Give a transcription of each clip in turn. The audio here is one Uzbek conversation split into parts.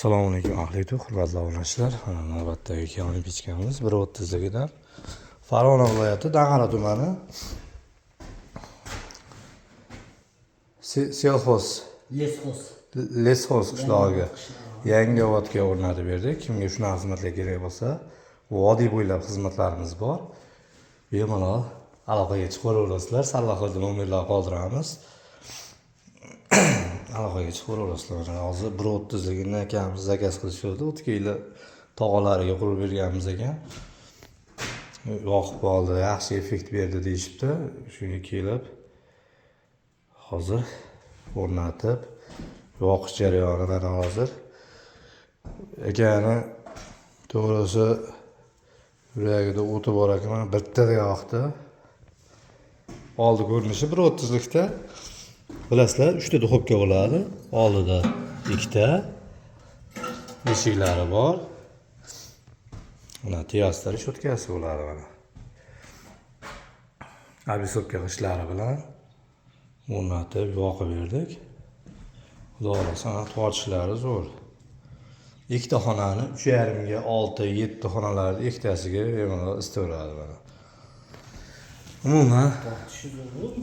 Assalomu alaykum ahli hurmatli obunachilar. Navbatdagi kiyoni pechkamiz 1.30 Farg'ona viloyati Dang'ara tumani Selxoz Lesxoz qishlog'iga yangi obodga o'rnatib berdik. Kimga shunaqa xizmatlar kerak bo'lsa, vodiy bo'ylab xizmatlarimiz bor. Bemalol aloqaga chiqaverasizlar. Salahlar nomerlar qoldiramiz. Aloqaga chiqaverasizlar. Hozir 1.30 akamiz zakaz qilishdi. O'tkiylar tog'alariga qurib berganimiz ekan. Yoqib qoldi, yaxshi effekt berdi deyishibdi. Shunga kelib hozir o'rnatib yoqish jarayonida hozir. Akani to'g'risi yuragida o'ti bor ekan, bittada yoqdi. Oldi ko'rinishi 1.30likda. Bilasizlar, 3 ta duxovka bo'ladi. Oldida 2 ta eshiklari bor. Mana tiyaslar shotkasi bo'ladi mana. Abisovka g'ishlari bilan o'rnatib yoqib berdik. Xudo xolasa tortishlari zo'r. Ikkita xonani 3.5 ga 6, 7 xonalarni ikkitasiga bemalol istaveradi mana. Umuman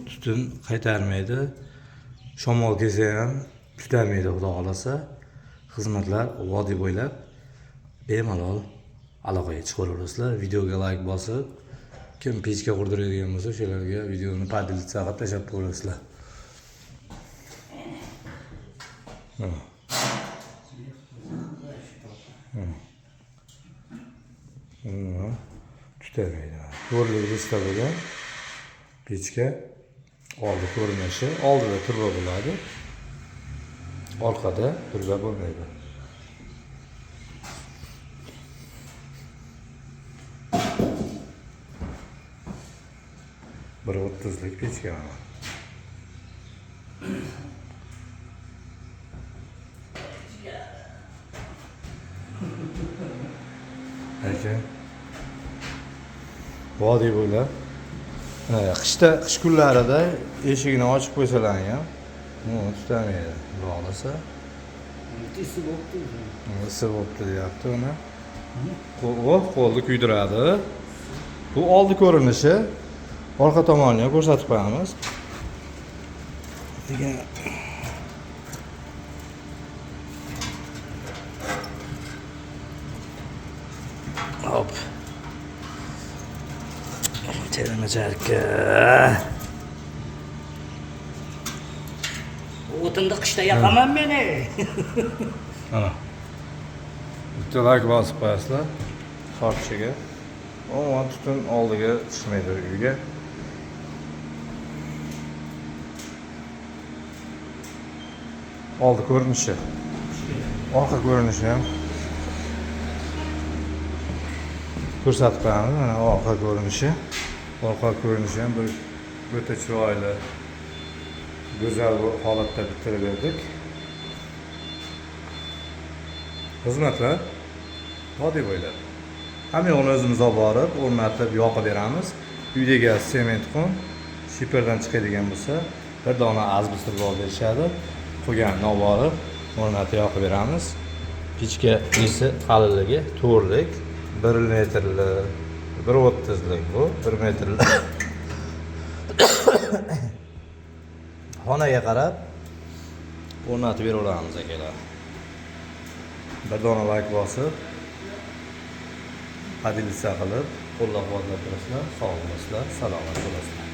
tutun qaytarmaydi. Shamol kelsa ham tutarmaydi xudo xolasa. Xizmatlar vodiy bo'ylab bemalol aloqaga chiqaverasizlar. Videoga like bosib, kim pechka qurdiradigan bo'lsa, o'shalarga videoni podelitsiya qilib tashlab qo'yasizlar. Tutarmaydi. To'rlik rista bo'lgan pechka. Oldi ko'rinishi, oldida turba bo'ladi. Orqada turba bo'lmaydi. Bir 30lik pechka mana. Aka. Vodiy bo'ylab qish kunlarida eshigini ochib qo'ysalar ham tutamaydi. Xudo xolasa. Issiq bo'pti deyapti uni. Qo'lni kuydiradi. Bu oldi ko'rinishi. Orqa tomonini ko'rsatib qo'yamiz. Hop. Terima jarka. O'tinda qishda yoqaman meni. Ana. Bitta like bosib qo'yasizlar. Tortishiga. O tutun oldiga chiqmaydi uyga. Oldi ko'rinishi. Orqa ko'rinishi ham ko'rsatib qo'yamiz. Mana orqa ko'rinishi. Orqa ko'rinishi ham bir o'ta chiroyli, go'zal holatda bitirib berdik. Xizmatlar vodiy bo'ylab. Hamma yo'qni o'zimiz olib borib, o'rnatib, yoqib beramiz. Uydagi sement qum, shiperdan chiqadigan bo'lsa, bir dona azbestni olib berishadi. Qolganini olib borib, o'rnatib yoqib beramiz. Pechka isi qalinligi 4 lik, 1 metrli, 1.30lik bu, 1 metrli. Xonaga qarab o'rnatib beraveramiz akalar. Bir dona like bosib, podelitsiya qilib, qo'llab-quvvatlab turasizlar, sog' bo'lasizlar, salomat bo'lasizlar.